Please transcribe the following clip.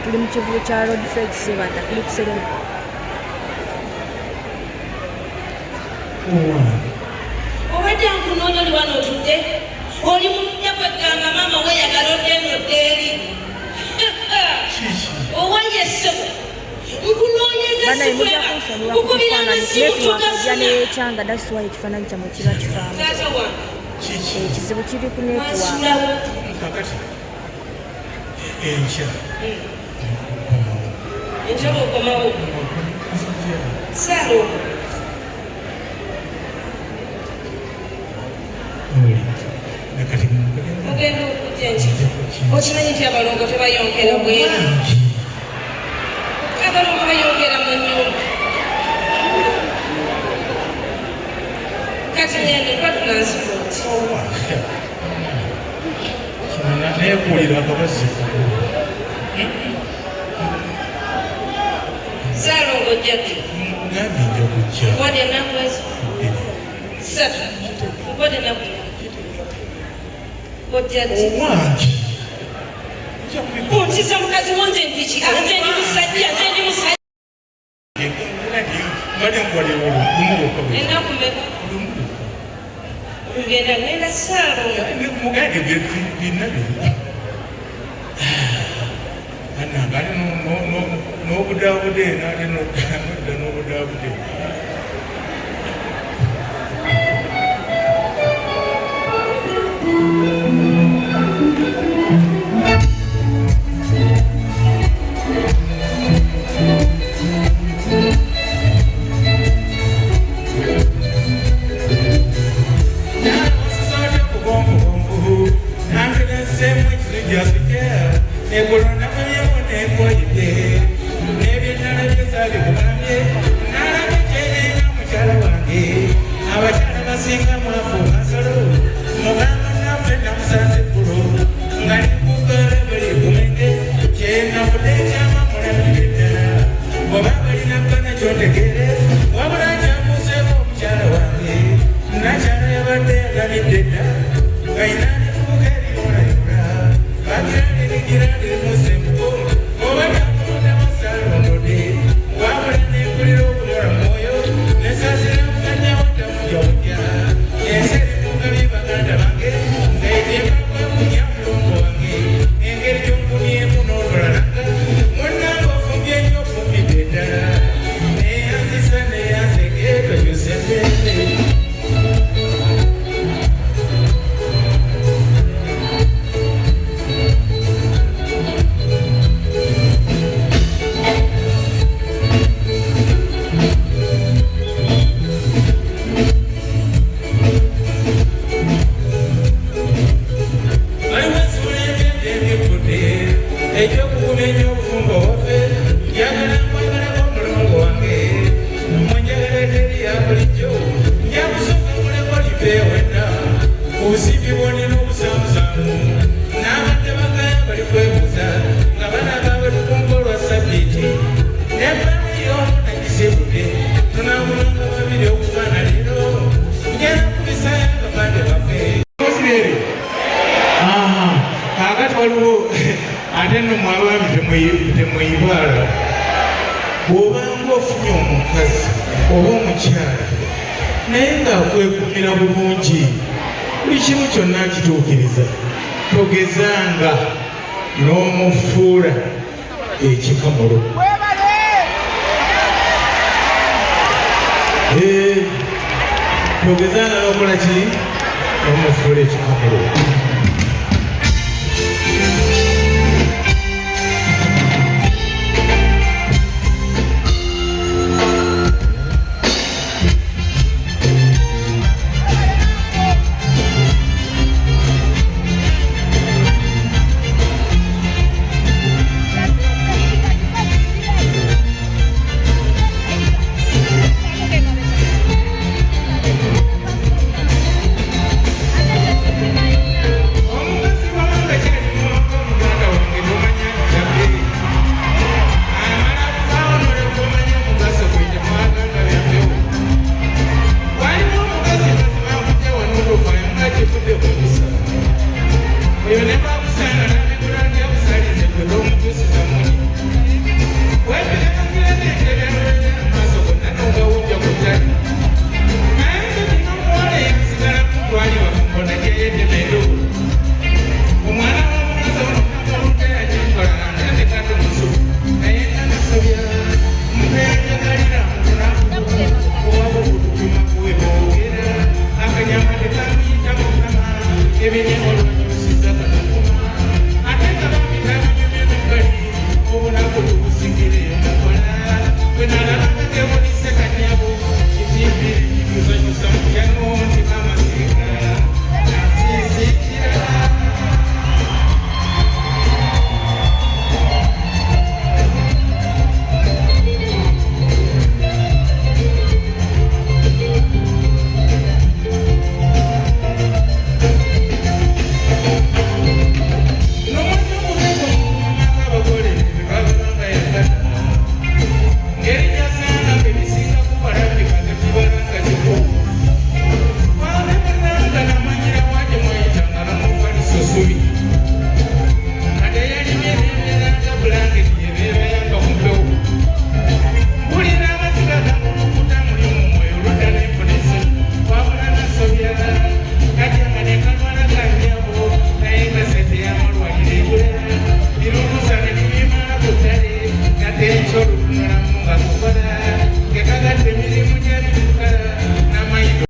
Tuli mu kivuyo kya Road Freight Sebata tuli kuserena. Obadde nkunoonya oli wano otudde oli mujja kwegamba maama weeyagala oddeeno ddeeri owayesebo nkunoonyeza sikweba kukubira nekyanga daswa ekifaananyi kyammwe kiba kifaamu ekizibu kiri ku network enkya bwokomawo salo ogenda okujja nki okimanyi nti abalongo tebayongera bwera abalongo bayongera mu nyumba kati nyende kwa transport nekulira akabazzi salongo ojjate ngambi nja okujja wadi enaku ezo satu wadi enaku ojjate owange ontiza mukazi wonze mpiki nze ndi musajja mbadde nkwalira olumuloka enaku meka ngenda ngenda salongo mugange byonna bino ananga ali n'obudaabude naali nodda n'obudaabude obusimbi bwonina obusamusamu n'abadde bagaya bali kwebuuza nga bana baabwe tukunga olwa sabbiiti nebamiyo nagisibudde tunabulanga babiri okufaana leero ngera kubisaya nga bande bafe kakati waliwo ate nno mwabaami temweyibaala bw'obanga ofunye omukazi oba omukyala naye ng'akwekumira bulungi buli kimu kyonna akituukiriza togezanga n'omufuula ekikamulo togezanga n'okola ki n'omufuula ekikamulo Everything